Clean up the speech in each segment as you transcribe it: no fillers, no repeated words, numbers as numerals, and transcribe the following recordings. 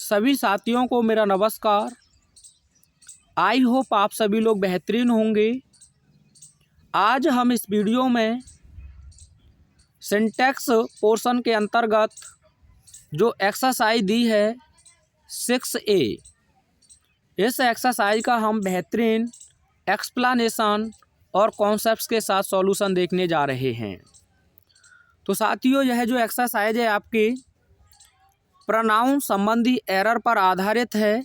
सभी साथियों को मेरा नमस्कार। आई होप आप सभी लोग बेहतरीन होंगे। आज हम इस वीडियो में सिंटैक्स पोर्शन के अंतर्गत जो एक्सरसाइज दी है 6A, इस एक्सरसाइज का हम बेहतरीन एक्सप्लेनेशन और कॉन्सेप्ट्स के साथ सॉल्यूशन देखने जा रहे हैं। तो साथियों, यह जो एक्सरसाइज है आपकी प्रोनाउन संबंधी एरर पर आधारित है,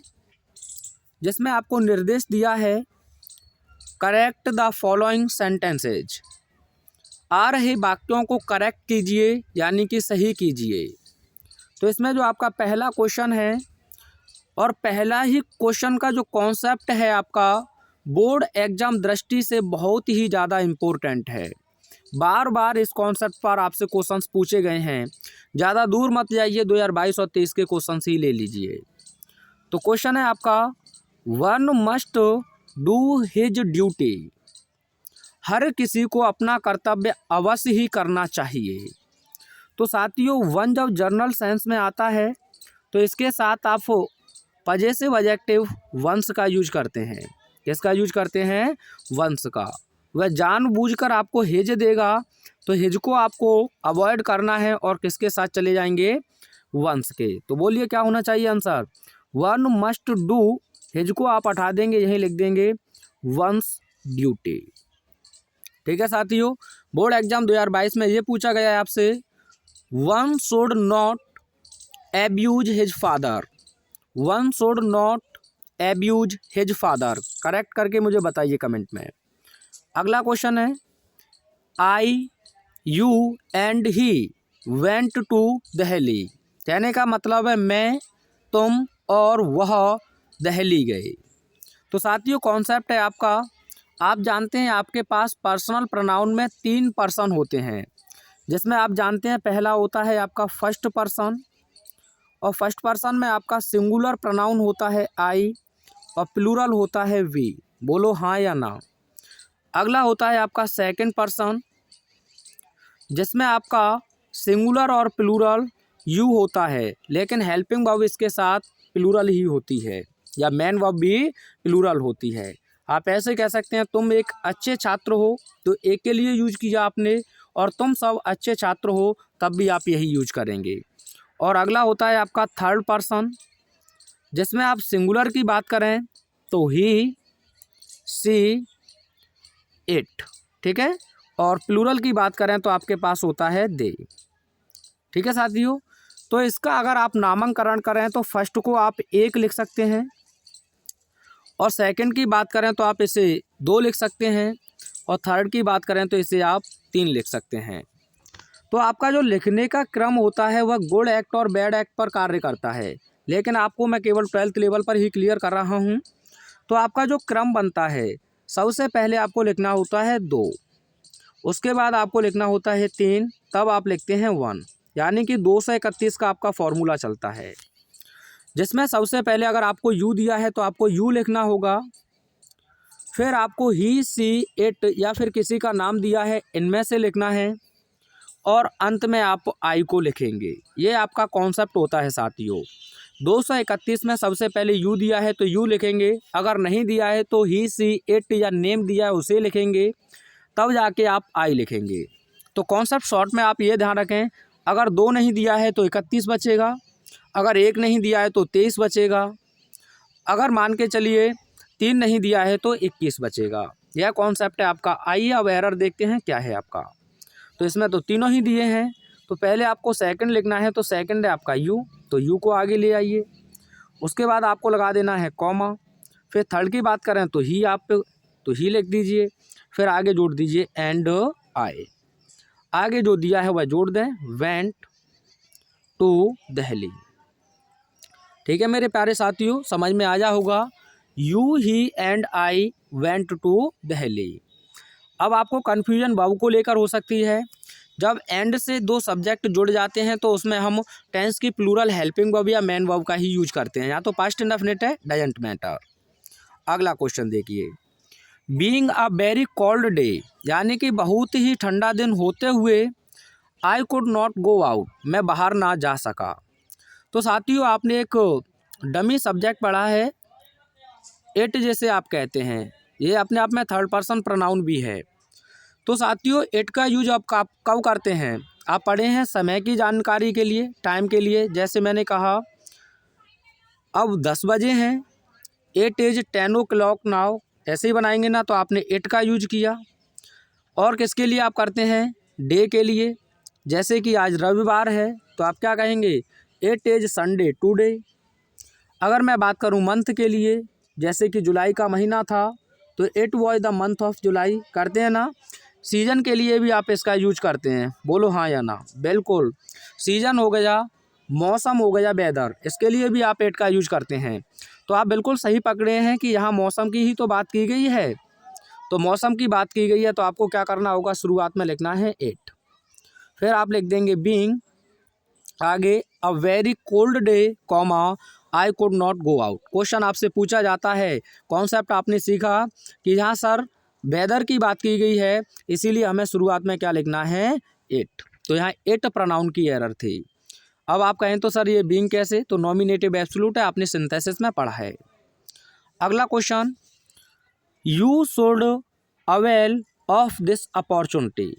जिसमें आपको निर्देश दिया है करेक्ट द फॉलोइंग सेंटेंसेज। आ रहे वाक्यों को करेक्ट कीजिए, यानी कि सही कीजिए। तो इसमें जो आपका पहला क्वेश्चन है और पहला ही क्वेश्चन का जो कॉन्सेप्ट है आपका बोर्ड एग्जाम दृष्टि से बहुत ही ज़्यादा इम्पोर्टेंट है। बार बार इस कॉन्सेप्ट पर आपसे क्वेश्चंस पूछे गए हैं। ज़्यादा दूर मत जाइए, 2022 और 23 के क्वेश्चंस ही ले लीजिए। तो क्वेश्चन है आपका one must do his duty. हर किसी को अपना कर्तव्य अवश्य ही करना चाहिए। तो साथियों, वन जब जर्नल सेंस में आता है तो इसके साथ आप पजेसिव एडजेक्टिव वंस का यूज करते हैं। किसका यूज करते हैं? वंस का। वह जानबूझकर आपको हिज देगा, तो हिज को आपको अवॉइड करना है और किसके साथ चले जाएंगे? वंस के। तो बोलिए क्या होना चाहिए answer? One must do, his को आप हटा देंगे, यहीं लिख देंगे वंस ड्यूटी। ठीक है साथियों, बोर्ड एग्जाम 2022 में ये पूछा गया है आपसे one should not abuse his father. One should not abuse his father. Correct करके मुझे बताइए कमेंट में। अगला क्वेश्चन है I you and he went to Delhi. कहने का मतलब है मैं, तुम और वह दिल्ली गए। तो साथियों, कॉन्सेप्ट है आपका, आप जानते हैं आपके पास पर्सनल प्रोनाउन में 3 पर्सन होते हैं, जिसमें आप जानते हैं पहला होता है आपका फर्स्ट पर्सन, और फर्स्ट पर्सन में आपका सिंगुलर प्रोनाउन होता है आई और प्लूरल होता है वी। बोलो हाँ या ना। अगला होता है आपका सेकंड पर्सन, जिसमें आपका सिंगुलर और प्लूरल यू होता है, लेकिन हेल्पिंग वर्ब इसके साथ प्लूरल ही होती है, या मेन वर्ब भी प्लूरल होती है। आप ऐसे कह सकते हैं तुम एक अच्छे छात्र हो, तो एक के लिए यूज किया आपने, और तुम सब अच्छे छात्र हो तब भी आप यही यूज करेंगे। और अगला होता है आपका थर्ड पर्सन, जिसमें आप सिंगुलर की बात करें तो ही, सी, इट। ठीक है, और प्लूरल की बात करें तो आपके पास होता है दे। ठीक है साथियों, तो इसका अगर आप नामकरण करें तो फर्स्ट को आप 1 लिख सकते हैं, और सेकंड की बात करें तो आप इसे 2 लिख सकते हैं, और थर्ड की बात करें तो इसे आप 3 लिख सकते हैं। तो आपका जो लिखने का क्रम होता है वह गुड एक्ट और बैड एक्ट पर कार्य करता है, लेकिन आपको मैं केवल 12th लेवल पर ही क्लियर कर रहा हूँ। तो आपका जो क्रम बनता है, सबसे पहले आपको लिखना होता है 2, उसके बाद आपको लिखना होता है 3, तब आप लिखते हैं 1, यानी कि 2 से 31 का आपका फॉर्मूला चलता है, जिसमें सबसे पहले अगर आपको यू दिया है तो आपको यू लिखना होगा, फिर आपको ही, सी, इट या फिर किसी का नाम दिया है इनमें से लिखना है, और अंत में आप आई को लिखेंगे। ये आपका कॉन्सेप्ट होता है साथियों। 231 में सबसे पहले यू दिया है तो यू लिखेंगे, अगर नहीं दिया है तो ही, सी, इट या नेम दिया है उसे लिखेंगे, तब जाके आप आई लिखेंगे। तो कॉन्सेप्ट शॉर्ट में आप ये ध्यान रखें, अगर 2 नहीं दिया है तो 31 बचेगा, अगर 1 नहीं दिया है तो 23 बचेगा, अगर मान के चलिए 3 नहीं दिया है तो 21 बचेगा। यह कॉन्सेप्ट है आपका। आइए अब एरर देखते हैं क्या है आपका। तो इसमें तो तीनों ही दिए हैं, तो पहले आपको सेकंड लिखना है, तो सेकंड है आपका यू, तो यू को आगे ले आइए, उसके बाद आपको लगा देना है कॉमा, फिर थर्ड की बात करें तो ही, आप तो ही लिख दीजिए, फिर आगे जोड़ दीजिए एंड आई। आगे जो दिया है वह जोड़ दें, वेंट टू दिल्ली। ठीक है मेरे प्यारे साथियों, समझ में आया होगा। You, he and I went to Delhi. अब आपको कन्फ्यूजन वर्ब को लेकर हो सकती है। जब एंड से 2 सब्जेक्ट जुड़ जाते हैं तो उसमें हम टेंस की प्लूरल हेल्पिंग वर्ब या मेन वर्ब का ही यूज करते हैं, या तो पास्ट इंडेफिनिट है, डजंट मैटर। अगला क्वेश्चन देखिए, being a very cold day, यानी कि बहुत ही ठंडा दिन होते हुए I could not go out, मैं बाहर ना जा सका। तो साथियों, आपने एक डमी सब्जेक्ट पढ़ा है, इट जैसे आप कहते हैं, ये अपने आप में थर्ड पर्सन प्रोनाउन भी है। तो साथियों इट का यूज आप कब करते हैं? आप पढ़े हैं समय की जानकारी के लिए, टाइम के लिए। जैसे मैंने कहा अब 10 बजे हैं, इट इज़ 10 o'clock नाउ, ऐसे ही बनाएंगे ना तो आपने इट का यूज किया। और किसके लिए आप करते हैं? डे के लिए। जैसे कि आज रविवार है तो आप क्या कहेंगे? It is Sunday today. अगर मैं बात करूं मंथ के लिए, जैसे कि जुलाई का महीना था तो it was the month of July, करते हैं ना। सीज़न के लिए भी आप इसका यूज करते हैं, बोलो हाँ या ना। बिल्कुल, सीज़न हो गया, मौसम हो गया, वेदर, इसके लिए भी आप इट का यूज करते हैं। तो आप बिल्कुल सही पकड़े हैं कि यहाँ मौसम की ही तो बात की गई है। तो मौसम की बात की गई है तो आपको क्या करना होगा? शुरुआत में लिखना है इट, फिर आप लिख देंगे बीइंग, आगे a very cold day comma I could not go out. Question आपसे पूछा जाता है, कॉन्सेप्ट आपने सीखा कि यहाँ सर वेदर की बात की गई है, इसीलिए हमें शुरुआत में क्या लिखना है? इट। तो यहाँ इट प्रोनाउन की एरर थी। अब आप कहें तो सर ये बीइंग कैसे? तो नॉमिनेटिव एब्सोल्यूट है, आपने सिंथेसिस में पढ़ा है। अगला question, you should avail of this opportunity,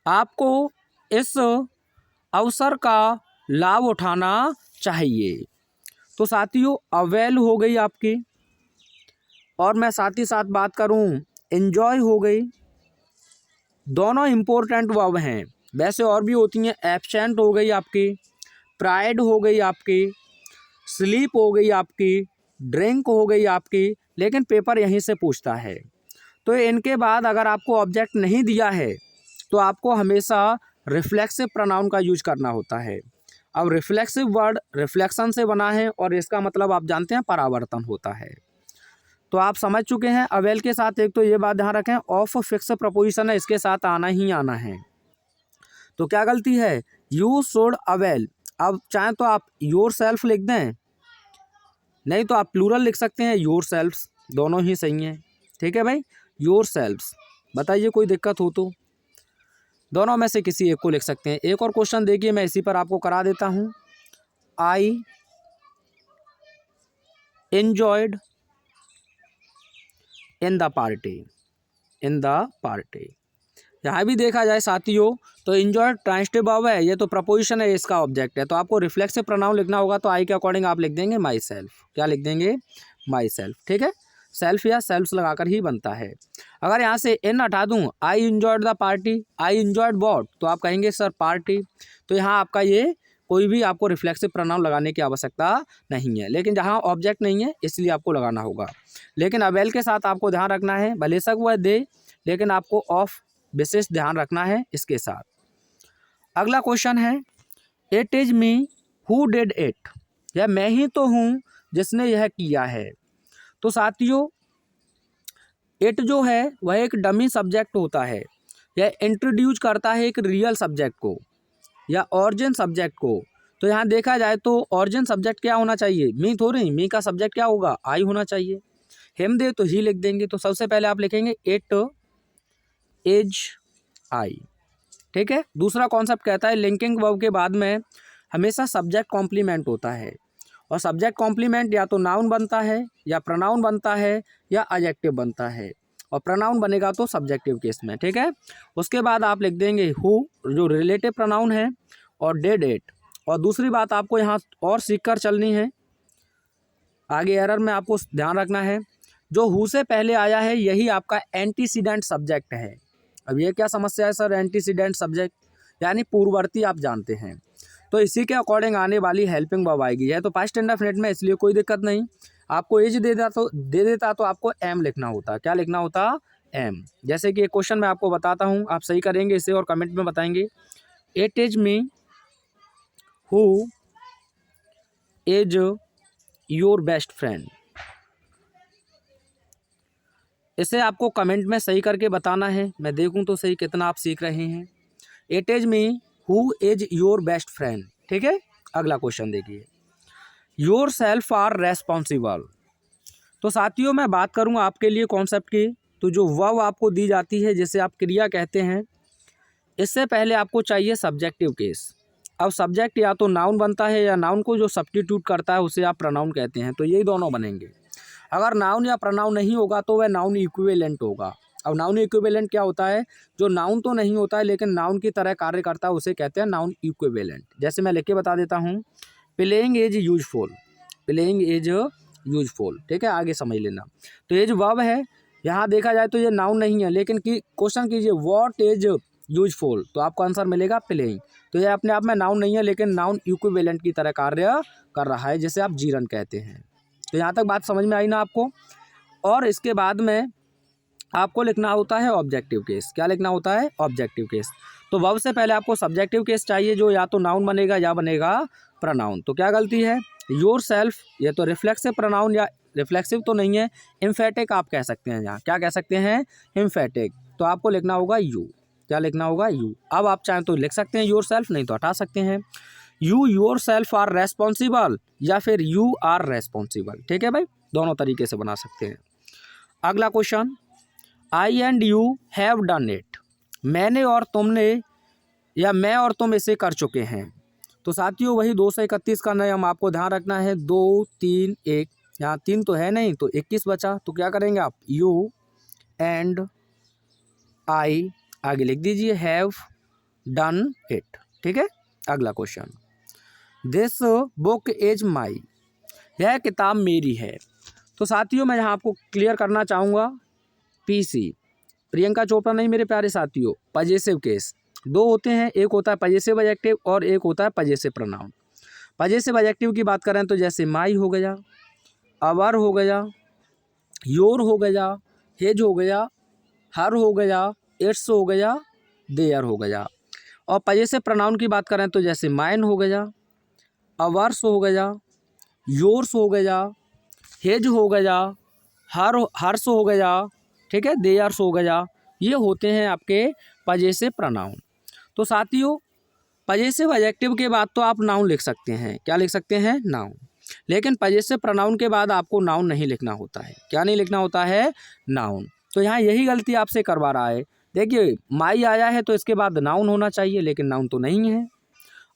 आपको इस अवसर का लाभ उठाना चाहिए। तो साथियों अवेल हो गई आपकी, और मैं साथ ही साथ बात करूं एंजॉय हो गई, दोनों इम्पोर्टेंट वर्ब हैं। वैसे और भी होती हैं, एब्सेंट हो गई आपकी, प्राइड हो गई आपकी, स्लीप हो गई आपकी, ड्रिंक हो गई आपकी, लेकिन पेपर यहीं से पूछता है। तो इनके बाद अगर आपको ऑब्जेक्ट नहीं दिया है तो आपको हमेशा रिफ्लेक्सिव प्रोनाउन का यूज करना होता है। अब रिफ्लेक्सिव वर्ड रिफ्लेक्शन से बना है और इसका मतलब आप जानते हैं परावर्तन होता है। तो आप समझ चुके हैं अवेल के साथ एक तो ये बात ध्यान रखें, ऑफ फिक्स प्रपोजिशन है, इसके साथ आना ही आना है। तो क्या गलती है? You should avail. अब चाहें तो आप योर सेल्फ लिख दें, नहीं तो आप प्लूरल लिख सकते हैं, योर सेल्फ्स, दोनों ही सही हैं। ठीक है भाई, योर सेल्फ्स। बताइए कोई दिक्कत हो तो दोनों में से किसी एक को लिख सकते हैं। एक और क्वेश्चन देखिए, मैं इसी पर आपको करा देता हूं। I enjoyed in the party, in the party. यहाँ भी देखा जाए साथियों तो एंजॉयड ट्रांसिटिव वर्ब है, ये तो प्रपोजिशन है, इसका ऑब्जेक्ट है। तो आपको रिफ्लेक्सिव प्रोनाउन लिखना होगा, तो आई के अकॉर्डिंग आप लिख देंगे माई सेल्फ। क्या लिख देंगे? My self. ठीक है, सेल्फ या सेल्फ्स लगाकर ही बनता है। अगर यहाँ से इन हटा दूँ, I enjoyed the party, I enjoyed what, तो आप कहेंगे सर पार्टी। तो यहाँ आपका ये कोई भी आपको रिफ्लेक्सिव प्रोनाउन लगाने की आवश्यकता नहीं है, लेकिन जहाँ ऑब्जेक्ट नहीं है इसलिए आपको लगाना होगा। लेकिन अवेल के साथ आपको ध्यान रखना है, भले सक वह दे, लेकिन आपको ऑफ विशेष ध्यान रखना है इसके साथ। अगला क्वेश्चन है, it is me who did it, यह मैं ही तो हूँ जिसने यह किया है। तो साथियों इट जो है वह एक डमी सब्जेक्ट होता है, यह इंट्रोड्यूस करता है एक रियल सब्जेक्ट को या ऑरिजिन सब्जेक्ट को। तो यहाँ देखा जाए तो ऑरिजिन सब्जेक्ट क्या होना चाहिए? मी थोड़ी, मी का सब्जेक्ट क्या होगा? आई होना चाहिए। हिम दे तो ही लिख देंगे। तो सबसे पहले आप लिखेंगे इट इज आई। ठीक है, दूसरा कॉन्सेप्ट कहता है लिंकिंग वर्ब के बाद में हमेशा सब्जेक्ट कॉम्प्लीमेंट होता है, और सब्जेक्ट कॉम्प्लीमेंट या तो नाउन बनता है या प्रोनाउन बनता है या एडजेक्टिव बनता है, और प्रोनाउन बनेगा तो सब्जेक्टिव केस में। ठीक है, उसके बाद आप लिख देंगे हु जो रिलेटिव प्रोनाउन है, और डिड इट। और दूसरी बात आपको यहाँ और सीख कर चलनी है, आगे एरर में आपको ध्यान रखना है, जो हु से पहले आया है यही आपका एंटीसीडेंट सब्जेक्ट है। अब ये क्या समस्या है सर? एंटीसीडेंट सब्जेक्ट यानी पूर्ववर्ती, आप जानते हैं, तो इसी के अकॉर्डिंग आने वाली हेल्पिंग वर्ब आएगी। है तो पास्ट इंडेफिनिट में, इसलिए कोई दिक्कत नहीं। आपको एज दे देता तो आपको एम लिखना होता। क्या लिखना होता? एम। जैसे कि एक क्वेश्चन मैं आपको बताता हूँ, आप सही करेंगे इसे और कमेंट में बताएंगे। It is me who is your best friend, इसे आपको कमेंट में सही करके बताना है, मैं देखूं तो सही कितना आप सीख रहे हैं। It is me who is your best friend. ठीक है, अगला क्वेश्चन देखिए, योर सेल्फ आर रेस्पॉन्सिबल। तो साथियों मैं बात करूं आपके लिए कॉन्सेप्ट की, तो जो वर्ब आपको दी जाती है जिसे आप क्रिया कहते हैं, इससे पहले आपको चाहिए सब्जेक्टिव केस। अब सब्जेक्ट या तो नाउन बनता है या नाउन को जो सब्स्टिट्यूट करता है उसे आप प्रनाउन कहते हैं, तो यही दोनों बनेंगे। अगर नाउन या प्रनाउन नहीं होगा तो वह नाउन इक्विवेलेंट होगा। अब नाउन इक्विवेलेंट क्या होता है, जो नाउन तो नहीं होता है लेकिन नाउन की तरह कार्य करता है उसे कहते हैं नाउन इक्विवेलेंट। जैसे मैं लिख के बता देता हूँ, playing is useful, playing is useful, ठीक है, आगे समझ लेना। तो ये जो वर्ब है यहाँ देखा जाए तो ये नाउन नहीं है, लेकिन क्वेश्चन कीजिए व्हाट इज यूजफुल, तो आपको आंसर मिलेगा प्लेइंग। तो ये अपने आप में नाउन नहीं है लेकिन नाउन इक्विवेलेंट की तरह कार्य कर रहा है, जिसे आप जीरन कहते हैं। तो यहाँ तक बात समझ में आई ना आपको। और इसके बाद में आपको लिखना होता है ऑब्जेक्टिव केस। क्या लिखना होता है, ऑब्जेक्टिव केस। तो वर्ब से पहले आपको सब्जेक्टिव केस चाहिए, जो या तो नाउन बनेगा या बनेगा प्रोनाउन। तो क्या गलती है, योर सेल्फ, ये तो रिफ्लेक्सिव प्रोनाउन, या रिफ्लेक्सिव तो नहीं है, एम्फेटिक आप कह सकते हैं। यहाँ क्या कह सकते हैं, एम्फेटिक। तो आपको लिखना होगा यू। क्या लिखना होगा, यू। अब आप चाहें तो लिख सकते हैं योर सेल्फ, नहीं तो हटा सकते हैं। You yourself are responsible, या फिर यू आर रेस्पॉन्सिबल, ठीक है भाई, दोनों तरीके से बना सकते हैं। अगला question, I and you have done it, मैंने और तुमने या मैं और तुम इसे कर चुके हैं। तो साथियों वही 231 का नियम आपको ध्यान रखना है, 2 3 1, यहाँ 3 तो है नहीं तो 21 बचा। तो क्या करेंगे आप, यू एंड आई आगे लिख दीजिए, हैव डन इट, ठीक है। अगला question, this book is my, यह किताब मेरी है। तो साथियों मैं यहाँ आपको क्लियर करना चाहूँगा, पीसी प्रियंका चोपड़ा नहीं मेरे प्यारे साथियों, पजेसिव केस दो होते हैं, एक होता है पजेसिव एडजेक्टिव और एक होता है पजेसिव प्रोनाउन। पजेसिव एडजेक्टिव की बात करें तो जैसे माई हो गया, अवर हो गया, योर हो गया, हेज हो गया, हर हो गया, इट्स हो गया, देयर हो गया। और पजेसिव प्रोनाउन की बात करें तो जैसे माइन हो गया, अवर्स हो गया, योर्स हो गया, हेज हो गया, हर्स हो गया, ठीक है, देयर्स हो गया। ये होते हैं आपके पजेसिव प्रोनाउन। तो साथियों पजेसिव एडजेक्टिव के बाद तो आप नाउन लिख सकते हैं। क्या लिख सकते हैं, नाउन। लेकिन पजेसिव प्रोनाउन के बाद आपको नाउन नहीं लिखना होता है। क्या नहीं लिखना होता है, नाउन। तो यहाँ यही गलती आपसे करवा रहा है। देखिए माई आया है तो इसके बाद नाउन होना चाहिए, लेकिन नाउन तो नहीं है।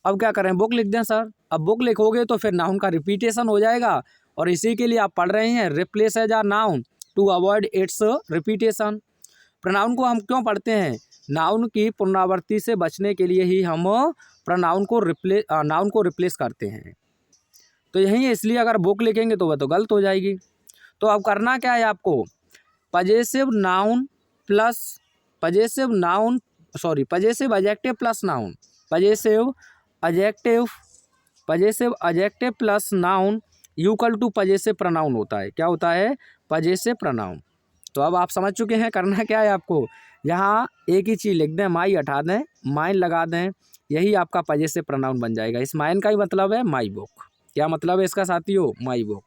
अब क्या करें, बुक लिख दें सर। अब बुक लिखोगे तो फिर नाउन का रिपीटेशन हो जाएगा, और इसी के लिए आप पढ़ रहे हैं replace as a noun to avoid its repetition. Pronoun को हम क्यों पढ़ते हैं, नाउन की पुनरावृत्ति से बचने के लिए ही हम प्रोनाउन को नाउन को रिप्लेस करते हैं। तो यही है, इसलिए अगर बुक लिखेंगे तो वह तो गलत हो जाएगी। तो अब करना क्या है आपको, possessive noun plus possessive adjective plus noun, possessive adjective plus noun equal to possessive pronoun होता है। क्या होता है, पजेसिव प्रोनाउन। तो अब आप समझ चुके हैं करना क्या है आपको, यहाँ एक ही चीज़ लिख दें, माई हटा दें, माइन लगा दें, यही आपका पजेसिव प्रोनाउन बन जाएगा। इस माइन का ही मतलब है माई बुक। क्या मतलब है इसका साथियों, माई बुक,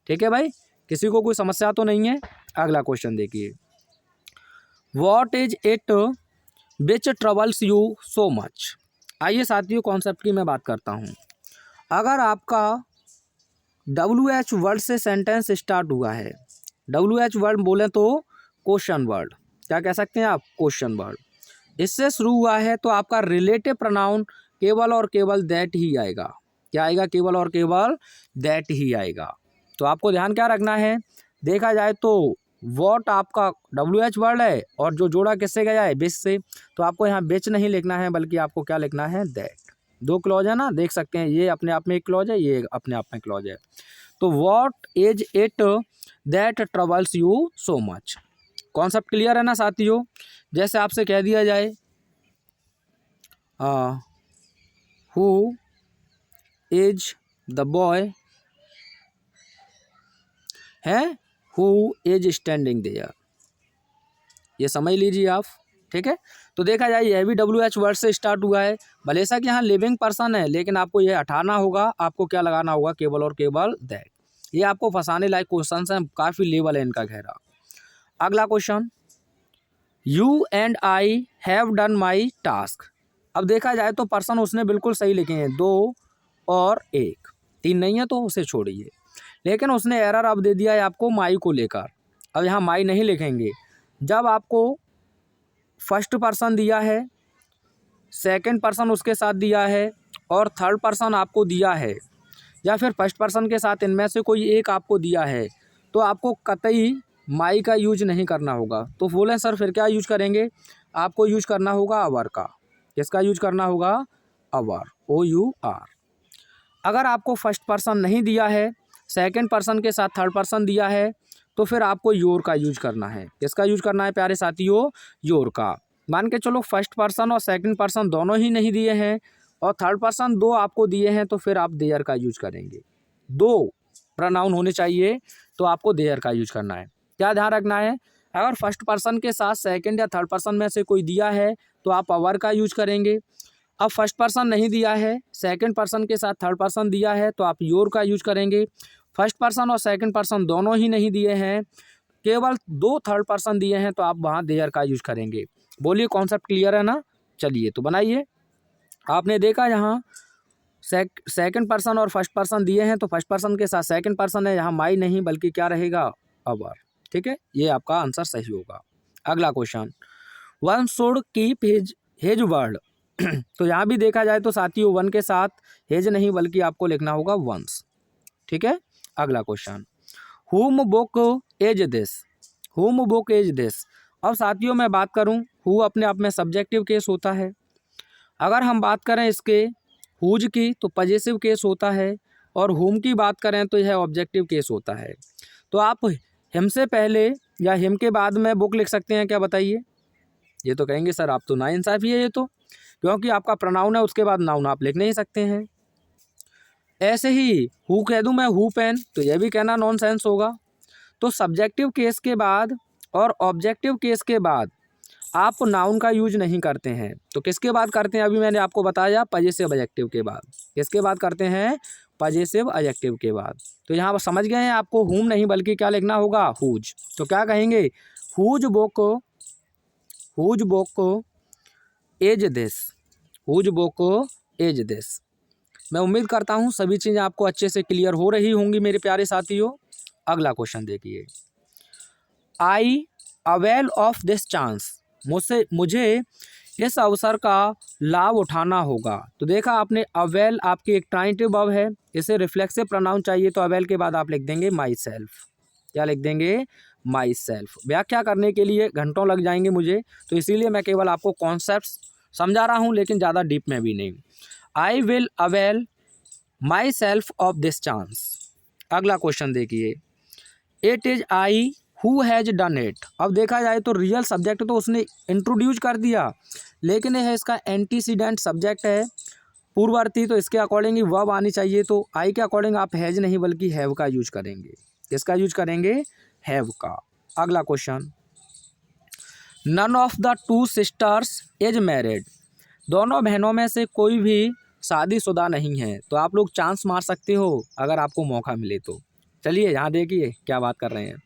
ठीक है भाई। किसी को कोई समस्या तो नहीं है। अगला क्वेश्चन देखिए, what is it which troubles you so much. आइए साथियों कॉन्सेप्ट की मैं बात करता हूँ। अगर आपका WH वर्ड से सेंटेंस स्टार्ट हुआ है, WH वर्ड बोलें तो क्वेश्चन वर्ड, क्या कह सकते हैं आप, क्वेश्चन वर्ड, इससे शुरू हुआ है तो आपका रिलेटिव प्रोनाउन केवल और केवल दैट ही आएगा। क्या आएगा, केवल और केवल दैट ही आएगा। तो आपको ध्यान क्या रखना है, देखा जाए तो वॉट आपका WH वर्ड है और जो जोड़ा किससे गया है, विच से। तो आपको यहाँ विच नहीं लिखना है, बल्कि आपको क्या लिखना है, दैट। दो क्लॉज है ना, देख सकते हैं, ये अपने आप में एक क्लॉज है, ये अपने आप में क्लॉज है। तो what is it that troubles you so much. Concept clear है ना साथियों। जैसे आपसे कह दिया जाए हु इज द बॉय है हु इज स्टैंडिंग देयर, ये समझ लीजिए आप, ठीक है। तो देखा जाए यह भी WH वर्ड से स्टार्ट हुआ है, भले सा कि यहाँ लिविंग पर्सन है, लेकिन आपको यह हटाना होगा। आपको क्या लगाना होगा, केवल और केवल दैट। ये आपको फंसाने लायक क्वेश्चन हैं, काफ़ी लेवल है इनका गहरा। अगला question, you and I have done my task. अब देखा जाए तो पर्सन उसने बिल्कुल सही लिखे हैं, 2 और 1, 3 नहीं है तो उसे छोड़िए। लेकिन उसने एरर अब दे दिया है आपको माई को लेकर। अब यहाँ माई नहीं लिखेंगे। जब आपको फर्स्ट पर्सन दिया है सेकंड पर्सन उसके साथ दिया है और थर्ड पर्सन आपको दिया है, या फिर फर्स्ट पर्सन के साथ इनमें से कोई एक आपको दिया है, तो आपको कतई माई का यूज नहीं करना होगा। तो बोलें सर फिर क्या यूज करेंगे? आपको यूज करना होगा अवर का। किसका यूज करना होगा? अवर, OUR। अगर आपको फर्स्ट पर्सन नहीं दिया है, सेकंड पर्सन के साथ थर्ड पर्सन दिया है, तो फिर आपको योर का यूज करना है। किसका यूज करना है प्यारे साथियों? योर का। मान के चलो फर्स्ट पर्सन और सेकंड पर्सन दोनों ही नहीं दिए हैं और थर्ड पर्सन दो आपको दिए हैं, तो फिर आप देयर का यूज करेंगे। दो प्रोनाउन होने चाहिए तो आपको देयर का यूज करना है। क्या ध्यान रखना है? अगर फर्स्ट पर्सन के साथ सेकंड या थर्ड पर्सन में से कोई दिया है तो आप अवर का यूज करेंगे। अब फर्स्ट पर्सन नहीं दिया है, सेकंड पर्सन के साथ थर्ड पर्सन दिया है, तो आप योर का यूज करेंगे। फर्स्ट पर्सन और सेकंड पर्सन दोनों ही नहीं दिए हैं, केवल दो थर्ड पर्सन दिए हैं, तो आप वहाँ देयर का यूज करेंगे। बोलिए कॉन्सेप्ट क्लियर है ना? चलिए तो बनाइए। आपने देखा यहाँ सेकंड पर्सन और फर्स्ट पर्सन दिए हैं, तो फर्स्ट पर्सन के साथ सेकंड पर्सन है, यहाँ माई नहीं बल्कि क्या रहेगा? अवर। ठीक है, ये आपका आंसर सही होगा। अगला question, one should keep his word. तो यहाँ भी देखा जाए तो साथियों वन के साथ हेज नहीं बल्कि आपको लिखना होगा वंस। ठीक है, अगला क्वेश्चन, हुम बुक एज दिस। हुम बुक एज दिस। अब साथियों मैं बात करूं, हु अपने आप में सब्जेक्टिव केस होता है। अगर हम बात करें इसके हुज की तो पजेसिव केस होता है, और हुम की बात करें तो यह ऑब्जेक्टिव केस होता है। तो आप हिम से पहले या हिम के बाद में बुक लिख सकते हैं क्या? बताइए। ये तो कहेंगे सर आप तो नाइंसाफ़ी है ये तो, क्योंकि आपका प्रोनाउन है उसके बाद नाउन आप लिख नहीं सकते हैं। ऐसे ही हु कह दूं मैं हु पेन, तो यह भी कहना नॉनसेंस होगा। तो सब्जेक्टिव केस के बाद और ऑब्जेक्टिव केस के बाद आप नाउन का यूज नहीं करते हैं, तो किसके बाद करते हैं? अभी मैंने आपको बताया पजेसिव एडजेक्टिव के बाद। किसके बाद करते हैं? पजेसिव एडजेक्टिव के बाद। तो यहाँ पर समझ गए हैं, आपको हुम नहीं बल्कि क्या लिखना होगा? हुज। तो क्या कहेंगे? Whose book is this. Whose book is this. मैं उम्मीद करता हूँ सभी चीज़ें आपको अच्छे से क्लियर हो रही होंगी मेरे प्यारे साथियों। अगला क्वेश्चन देखिए, आई अवेल ऑफ दिस चांस। मुझे इस अवसर का लाभ उठाना होगा। तो देखा आपने, अवेल आपकी एक ट्रांजिटिव वर्ब है, इसे रिफ्लेक्सिव प्रोनाउन चाहिए, तो अवेल के बाद आप लिख देंगे माई सेल्फ। क्या लिख देंगे? My self. व्याख्या करने के लिए घंटों लग जाएंगे मुझे, तो इसीलिए मैं केवल आपको कॉन्सेप्ट समझा रहा हूँ, लेकिन ज़्यादा डीप में भी नहीं। I will avail my self of this chance. अगला क्वेश्चन देखिए, it is I who has done it. अब देखा जाए तो रियल सब्जेक्ट तो उसने इंट्रोड्यूस कर दिया, लेकिन यह इसका एंटीसीडेंट सब्जेक्ट है, पूर्ववर्ती, तो इसके अकॉर्डिंग ही वर्ब आनी चाहिए। तो आई के अकॉर्डिंग आप हैज़ नहीं बल्कि हैव का यूज करेंगे। किसका यूज करेंगे? हैव का। अगला question, none of the two sisters is married. दोनों बहनों में से कोई भी शादीशुदा नहीं है। तो आप लोग चांस मार सकते हो अगर आपको मौका मिले तो। चलिए यहाँ देखिए क्या बात कर रहे हैं।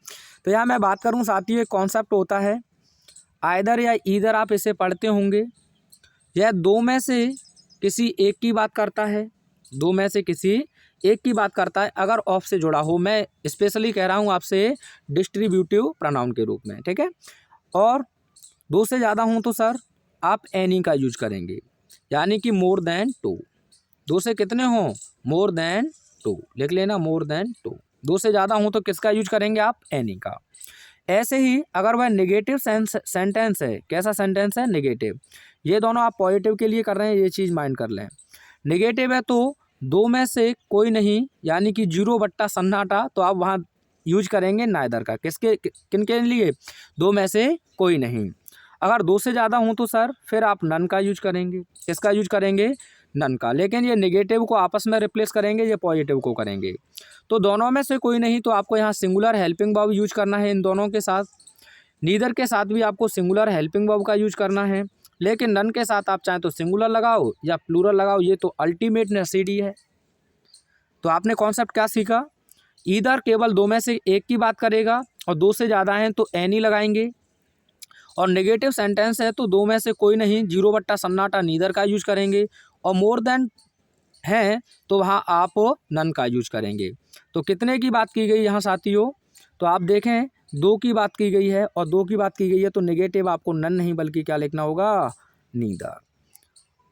तो यहाँ मैं बात करूँ साथियों, एक कॉन्सेप्ट होता है आइदर या ईदर, आप इसे पढ़ते होंगे। यह दो में से किसी एक की बात करता है, दो में से किसी एक की बात करता है अगर ऑफ से जुड़ा हो। मैं स्पेशली कह रहा हूँ आपसे डिस्ट्रीब्यूटिव प्रोनाउन के रूप में, ठीक है। और दो से ज़्यादा हूँ तो सर आप एनी का यूज करेंगे, यानी कि मोर देन टू। दो से कितने हों? मोर देन टू, लिख लेना मोर देन टू। दो से ज़्यादा हूँ तो किसका यूज करेंगे आप? एनी का। ऐसे ही अगर वह नेगेटिव सेंटेंस है, कैसा सेंटेंस है? नेगेटिव। ये दोनों आप पॉजिटिव के लिए कर रहे हैं, ये चीज़ माइंड कर लें। नेगेटिव है तो दो में से कोई नहीं, यानी कि 0 सन्नाटा, तो आप वहाँ यूज करेंगे नाइदर का। किसके किनके लिए? दो में से कोई नहीं। अगर दो से ज़्यादा हूँ तो सर फिर आप नन का यूज करेंगे। किसका यूज करेंगे? नन का। लेकिन ये नेगेटिव को आपस में रिप्लेस करेंगे, ये पॉजिटिव को करेंगे। तो दोनों में से कोई नहीं, तो आपको यहाँ सिंगुलर हेल्पिंग वर्ब यूज करना है इन दोनों के साथ। नीदर के साथ भी आपको सिंगुलर हेल्पिंग वर्ब का यूज करना है, लेकिन नन के साथ आप चाहें तो सिंगुलर लगाओ या प्लूरल लगाओ, ये तो अल्टीमेट नेसेसिटी है। तो आपने कॉन्सेप्ट क्या सीखा? ईदर केवल दो में से एक की बात करेगा, और दो से ज़्यादा हैं तो एनी लगाएंगे। और नेगेटिव सेंटेंस है तो दो में से कोई नहीं, 0 सन्नाटा, नीदर का यूज करेंगे। और मोर देन है तो वहाँ आप नन का यूज करेंगे। तो कितने की बात की गई यहाँ साथियों? तो आप देखें दो की बात की गई है, और दो की बात की गई है तो नेगेटिव आपको नन नहीं बल्कि क्या लिखना होगा? नीदर।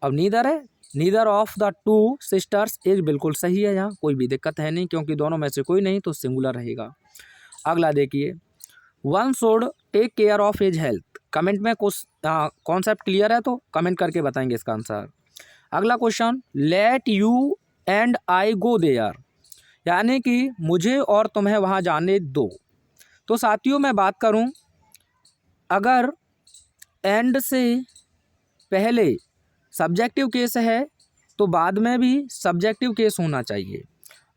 अब नीदर है, neither of the two sisters is बिल्कुल सही है, यहाँ कोई भी दिक्कत है नहीं क्योंकि दोनों में से कोई नहीं तो सिंगुलर रहेगा। अगला देखिए, one should take care of his health. Comment में कुछ कॉन्सेप्ट क्लियर है तो कमेंट करके बताएंगे इसका आंसर। अगला question, let you and I go there, यानी कि मुझे और तुम्हें वहाँ जाने दो। तो साथियों मैं बात करूँ, अगर एंड से पहले सब्जेक्टिव केस है तो बाद में भी सब्जेक्टिव केस होना चाहिए।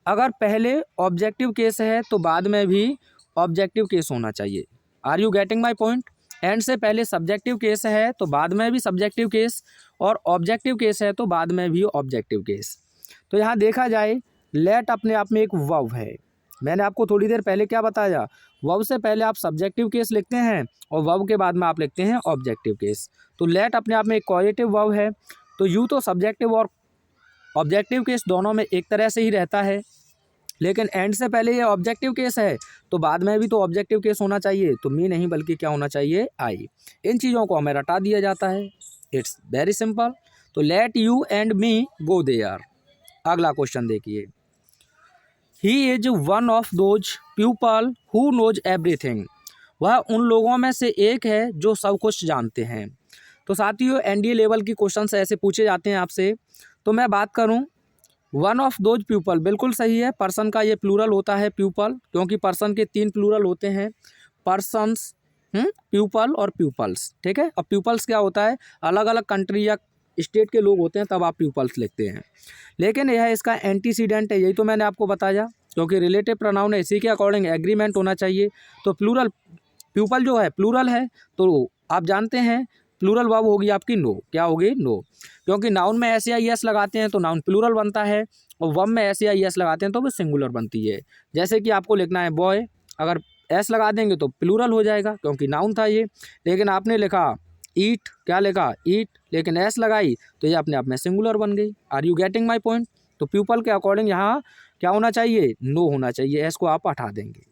अगर पहले ऑब्जेक्टिव केस है तो बाद में भी ऑब्जेक्टिव केस होना चाहिए। Are you getting my point? And से पहले सब्जेक्टिव केस है तो बाद में भी सब्जेक्टिव केस, और ऑब्जेक्टिव केस है तो बाद में भी ऑब्जेक्टिव केस। तो यहाँ देखा जाए, लेट अपने आप में एक वर्ब है। मैंने आपको थोड़ी देर पहले क्या बताया, वर्ब से पहले आप सब्जेक्टिव केस लिखते हैं और वर्ब के बाद में आप लिखते हैं ऑब्जेक्टिव केस। तो लेट अपने आप में एक कॉजेटिव वर्ब है। तो यूँ तो सब्जेक्टिव और ऑब्जेक्टिव केस दोनों में एक तरह से ही रहता है, लेकिन एंड से पहले ये ऑब्जेक्टिव केस है तो बाद में भी तो ऑब्जेक्टिव केस होना चाहिए। तो मी नहीं बल्कि क्या होना चाहिए, आई। इन चीज़ों को हमें रटा दिया जाता है। It's very simple. तो let you and me go there. अगला क्वेश्चन देखिए, he is one of those people who knows everything. वह उन लोगों में से एक है जो सब कुछ जानते हैं। तो साथियों एनडीए लेवल की क्वेश्चन ऐसे पूछे जाते हैं आपसे। तो मैं बात करूं, वन ऑफ दोज पीपल बिल्कुल सही है। पर्सन का ये प्लूरल होता है पीपल, क्योंकि पर्सन के 3 प्लूरल होते हैं, पर्सन्स, पीपल और पीपल्स। ठीक है, अब पीपल्स क्या होता है, अलग अलग कंट्री या स्टेट के लोग होते हैं तब आप पीपल्स लिखते हैं, लेकिन यह इसका एंटीसीडेंट है। यही तो मैंने आपको बताया, क्योंकि रिलेटिव प्रोनाउन है, इसी के अकॉर्डिंग एग्रीमेंट होना चाहिए। तो प्लूरल पीपल जो है प्लूरल है, तो आप जानते हैं प्लूरल वर्ब होगी आपकी नो। क्या होगी, नो। क्योंकि नाउन में एस या एस लगाते हैं तो नाउन प्लूरल बनता है, और वर्ब में एस या एस लगाते हैं तो वो सिंगुलर बनती है। जैसे कि आपको लिखना है बॉय, अगर एस लगा देंगे तो प्लूरल हो जाएगा क्योंकि नाउन था ये, लेकिन आपने लिखा ईट, क्या लिखा ईट, लेकिन एस लगाई तो ये अपने आप में सिंगुलर बन गई। Are you getting my point? तो पीपल के अकॉर्डिंग यहाँ क्या होना चाहिए, नो होना चाहिए, एस को आप हटा देंगे।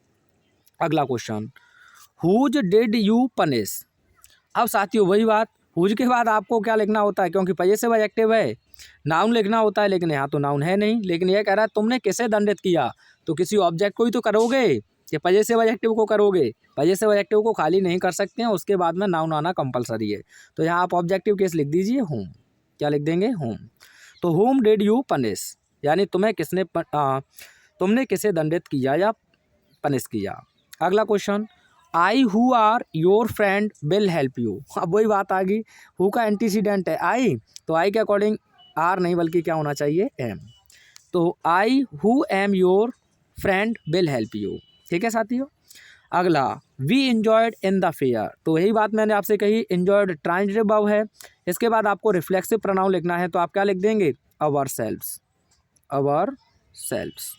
अगला question, whose did you punish. अब साथियों वही बात, हुज के बाद आपको क्या लिखना होता है, क्योंकि पजेसिव एडजेक्टिव है, नाउन लिखना होता है, लेकिन यहाँ तो नाउन है नहीं। लेकिन यह कह रहा है तुमने किसे दंडित किया, तो किसी ऑब्जेक्ट को ही तो करोगे, कि पजेसिव एडजेक्टिव को करोगे। पजेसिव एडजेक्टिव को खाली नहीं कर सकते हैं, उसके बाद में नाउन आना कंपलसरी है। तो यहाँ आप ऑब्जेक्टिव केस लिख दीजिए होम। क्या लिख देंगे, होम। तो होम डिड यू पनिश, यानी तुमने किसे दंडित किया या पनिश किया। अगला question, I who are your friend will help you. अब वही बात आ गई, हु का एंटीसीडेंट है आई, तो आई के अकॉर्डिंग आर नहीं बल्कि क्या होना चाहिए, एम। तो I who am your friend will help you. ठीक है साथियों। अगला, we enjoyed in the fair. तो वही बात मैंने आपसे कही, इंजॉयड ट्रांजिटिव वर्ब है। इसके बाद आपको रिफ्लेक्सिव प्रोनाउन लिखना है, तो आप क्या लिख देंगे, अवर सेल्व्स, अवर सेल्व्स।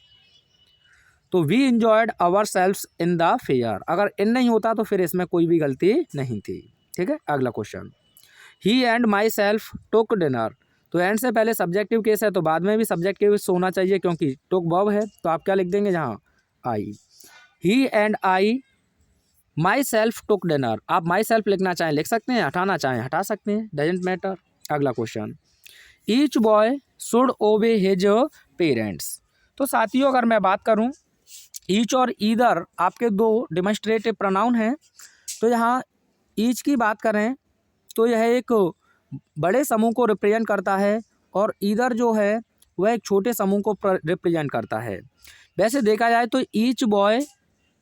तो we enjoyed ourselves in the fair. अगर इन नहीं होता तो फिर इसमें कोई भी गलती नहीं थी। ठीक है। अगला question, he and my self took dinner. तो एंड से पहले सब्जेक्टिव केस है तो बाद में भी सब्जेक्टिव केस होना चाहिए, क्योंकि टुक वर्ब है। तो आप क्या लिख देंगे यहाँ, I. He and I myself took dinner. आप माई सेल्फ लिखना चाहें लिख सकते हैं, हटाना चाहें हटा सकते हैं, डजेंट मैटर। अगला क्वेश्चन, ईच बॉय शुड ओबे हिज पेरेंट्स। तो साथियों अगर मैं बात करूँ, ईच और ईदर आपके 2 डिमॉन्स्ट्रेटिव प्रोनाउन हैं। तो यहाँ ईच की बात करें तो यह एक बड़े समूह को रिप्रेजेंट करता है, और ईदर जो है वह एक छोटे समूह को रिप्रेजेंट करता है। वैसे देखा जाए तो ईच बॉय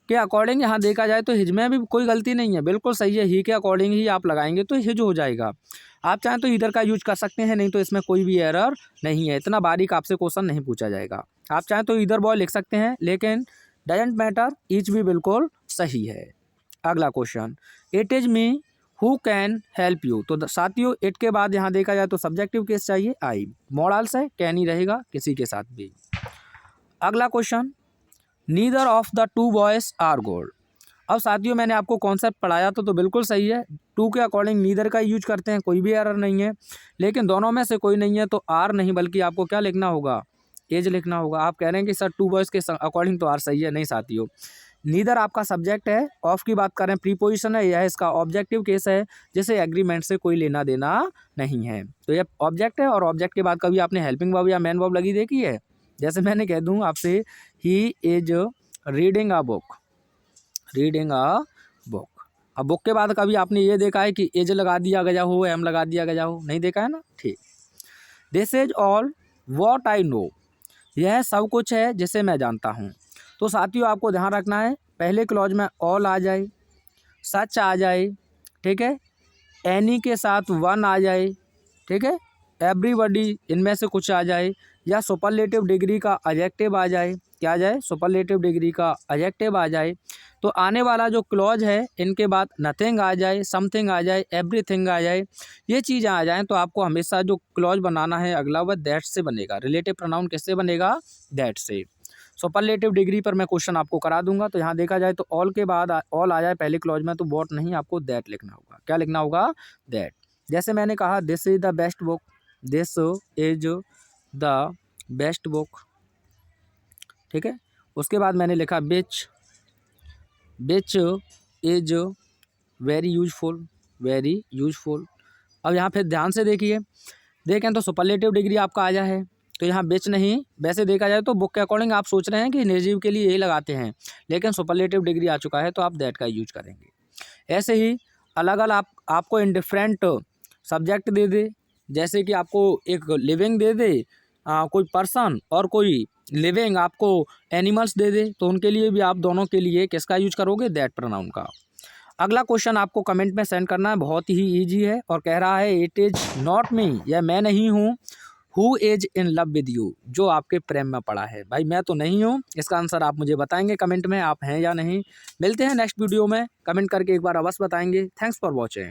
के अकॉर्डिंग यहाँ देखा जाए तो हिज में भी कोई गलती नहीं है, बिल्कुल सही है। ही के अकॉर्डिंग ही आप लगाएंगे तो हिज हो जाएगा। आप चाहें तो ईदर का यूज कर सकते हैं, नहीं तो इसमें कोई भी एरर नहीं है। इतना बारीक आपसे क्वेश्चन नहीं पूछा जाएगा। आप चाहें तो ईदर बॉय लिख सकते हैं, लेकिन डजेंट मैटर, ईच भी बिल्कुल सही है। अगला question, it is me who can help you. तो साथियों इट के बाद यहाँ देखा जाए तो सब्जेक्टिव केस चाहिए, आई। मॉडल्स है, कैन ही रहेगा किसी के साथ भी। अगला question, neither of the two boys are good. अब साथियों मैंने आपको कॉन्सेप्ट पढ़ाया तो बिल्कुल सही है। टू के अकॉर्डिंग नीदर का यूज करते हैं, कोई भी एरर नहीं है। लेकिन दोनों में से कोई नहीं है तो आर नहीं बल्कि आपको क्या लिखना होगा, एज लिखना होगा। आप कह रहे हैं कि सर टू बॉयज़ के अकॉर्डिंग तो आर सही है, नहीं साथियों। नीदर आपका सब्जेक्ट है, ऑफ की बात करें प्रीपोजिशन है, यह इसका ऑब्जेक्टिव केस है जिसे एग्रीमेंट से कोई लेना देना नहीं है। तो यह ऑब्जेक्ट है और ऑब्जेक्ट के बाद कभी आपने हेल्पिंग वर्ब या मेन वर्ब लगी देखी है? जैसे मैंने कह दूं आपसे he is reading a book, reading a book. अब बुक के बाद कभी आपने ये देखा है कि एज लगा दिया गया हो, एम लगा दिया गया हो? नहीं देखा है ना, ठीक। This is all what I know, यह सब कुछ है जिसे मैं जानता हूँ। तो साथियों आपको ध्यान रखना है, पहले क्लॉज में ऑल आ जाए, सच आ जाए, ठीक है, एनी के साथ वन आ जाए, ठीक है, एवरीबॉडी इनमें से कुछ आ जाए, या सुपरलेटिव डिग्री का एडजेक्टिव आ जाए। क्या आ जाए? सुपरलेटिव डिग्री का एडजेक्टिव आ जाए। तो आने वाला जो क्लॉज है इनके बाद नथिंग आ जाए, समथिंग आ जाए, एवरीथिंग आ जाए, ये चीज़ें आ जाएं, तो आपको हमेशा जो क्लॉज बनाना है अगला वह दैट से बनेगा। रिलेटिव प्रोनाउन किससे बनेगा? दैट से। सुपरलेटिव डिग्री पर मैं क्वेश्चन आपको करा दूंगा। तो यहाँ देखा जाए तो ऑल के बाद ऑल आ जाए पहले क्लॉज में, तो व्हाट नहीं, आपको दैट लिखना होगा। क्या लिखना होगा? दैट। जैसे मैंने कहा this is the best book, this is the best book, ठीक है। उसके बाद मैंने लिखा which is very useful, very useful. अब यहाँ फिर ध्यान से देखें तो सुपरलेटिव डिग्री आपका आया है, तो यहाँ विच नहीं, वैसे देखा जाए तो बुक के अकॉर्डिंग आप सोच रहे हैं कि निर्जीव के लिए यही लगाते हैं, लेकिन सुपरलेटिव डिग्री आ चुका है तो आप दैट का यूज करेंगे। ऐसे ही अलग अलग आपको इंडिफरेंट सब्जेक्ट दे दे, जैसे कि आपको एक लिविंग दे दे, कोई पर्सन, और कोई लिविंग आपको एनिमल्स दे दे, तो उनके लिए भी आप दोनों के लिए किसका यूज करोगे? दैट प्रोनाउन का। अगला क्वेश्चन आपको कमेंट में सेंड करना है, बहुत ही इजी है और कह रहा है इट इज नॉट मी, यह मैं नहीं हूँ, who is in love with you, जो आपके प्रेम में पड़ा है। भाई मैं तो नहीं हूँ, इसका आंसर आप मुझे बताएंगे कमेंट में, आप हैं या नहीं। मिलते हैं नेक्स्ट वीडियो में, कमेंट करके एक बार अवश्य बताएंगे। Thanks for watching.